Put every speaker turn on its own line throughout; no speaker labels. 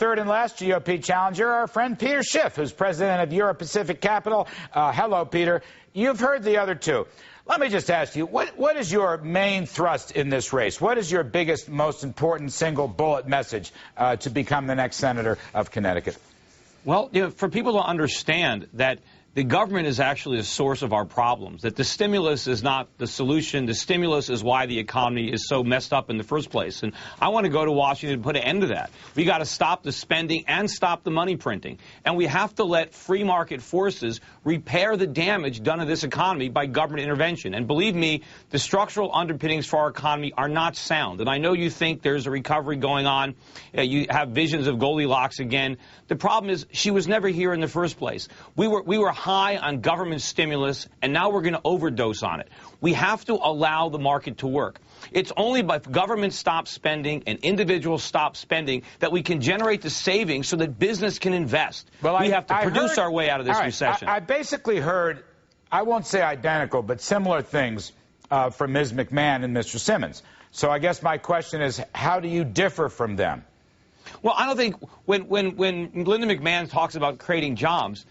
Third and last GOP challenger, our friend Peter Schiff, who's president of Europe Pacific Capital. Hello, Peter. You've heard the other two. Let me just ask you, what is your main thrust in this race? What is your biggest, most important single bullet message to become the next senator of Connecticut?
Well, for people to understand that the government is actually the source of our problems, that the stimulus is not the solution. The stimulus is why the economy is so messed up in the first place. And I want to go to Washington and put an end to that. We got to stop the spending and stop the money printing. And we have to let free market forces repair the damage done to this economy by government intervention. And believe me, the structural underpinnings for our economy are not sound. And I know you think there's a recovery going on. You have visions of Goldilocks again. The problem is she was never here in the first place. We were high on government stimulus, and now we're going to overdose on it. We have to allow the market to work. It's only by government stop spending and individuals stop spending that we can generate the savings so that business can invest. Well, we have to produce our way out of this recession.
I basically heard, I won't say identical, but similar things from Ms. McMahon and Mr. Simmons. So I guess my question is, how do you differ from them?
Well, I don't think when Linda McMahon talks about creating jobs,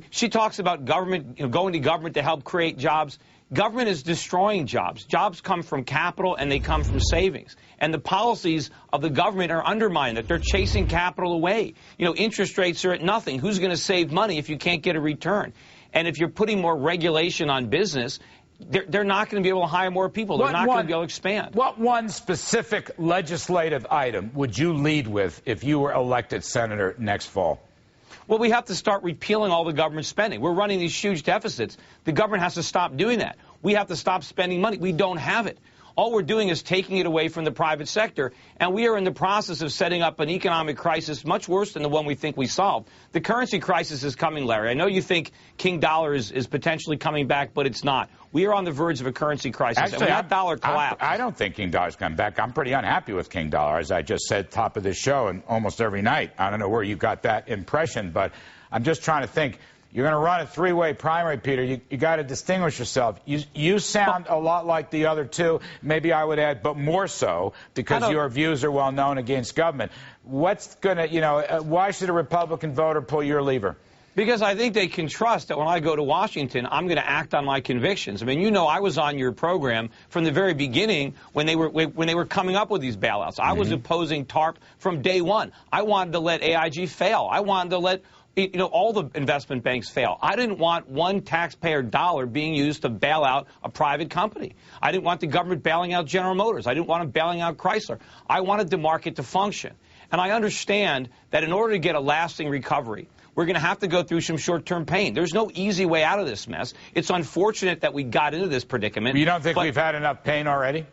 she talks about government, going to government to help create jobs. Government is destroying jobs. Jobs come from capital and they come from savings. And the policies of the government are undermining that. They're chasing capital away. Interest rates are at nothing. Who's going to save money if you can't get a return? And if you're putting more regulation on business, they're not going to be able to hire more people. They're not going to be able to expand.
What one specific legislative item would you lead with if you were elected senator next fall?
Well, we have to start repealing all the government spending. We're running these huge deficits. The government has to stop doing that. We have to stop spending money. We don't have it. All we're doing is taking it away from the private sector, and we are in the process of setting up an economic crisis much worse than the one we think we solved. The currency crisis is coming, Larry. I know you think King Dollar is potentially coming back, but it's not. We are on the verge of a currency crisis.
Actually,
and that dollar collapsed.
I don't think King Dollar's coming back. I'm pretty unhappy with King Dollar, as I just said top of this show and almost every night. I don't know where you got that impression, but I'm just trying to think. You're going to run a three-way primary, Peter. You got to distinguish yourself. You sound a lot like the other two. Maybe I would add, but more so, because your views are well known against government. What's going to, why should a Republican voter pull your lever?
Because I think they can trust that when I go to Washington, I'm going to act on my convictions. I mean, I was on your program from the very beginning when they were coming up with these bailouts. I was opposing TARP from day one. I wanted to let AIG fail. I wanted to let all the investment banks fail. I didn't want one taxpayer dollar being used to bail out a private company. I didn't want the government bailing out General Motors. I didn't want them bailing out Chrysler. I wanted the market to function. And I understand that in order to get a lasting recovery, we're going to have to go through some short-term pain. There's no easy way out of this mess. It's unfortunate that we got into this predicament.
You don't think we've had enough pain already?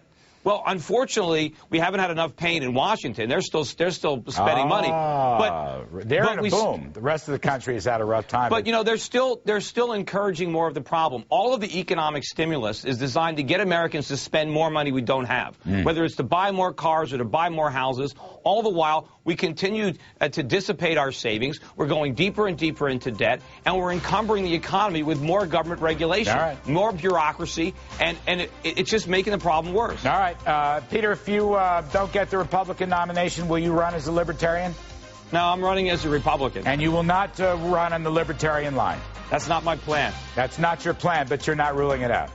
Well, unfortunately, we haven't had enough pain in Washington. They're still spending money.
But they're in a boom. The rest of the country has had a rough time.
But they're still encouraging more of the problem. All of the economic stimulus is designed to get Americans to spend more money we don't have, whether it's to buy more cars or to buy more houses. All the while, we continue to dissipate our savings. We're going deeper and deeper into debt, and we're encumbering the economy with more government regulation, more bureaucracy, and it's just making the problem worse.
All right. Peter, if you don't get the Republican nomination, will you run as a Libertarian?
No, I'm running as a Republican.
And you will not run on the Libertarian line?
That's not my plan.
That's not your plan, but you're not ruling it out?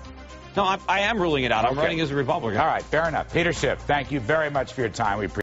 No, I am ruling it out. I'm running as a Republican.
All right, fair enough. Peter Schiff, thank you very much for your time. We appreciate it.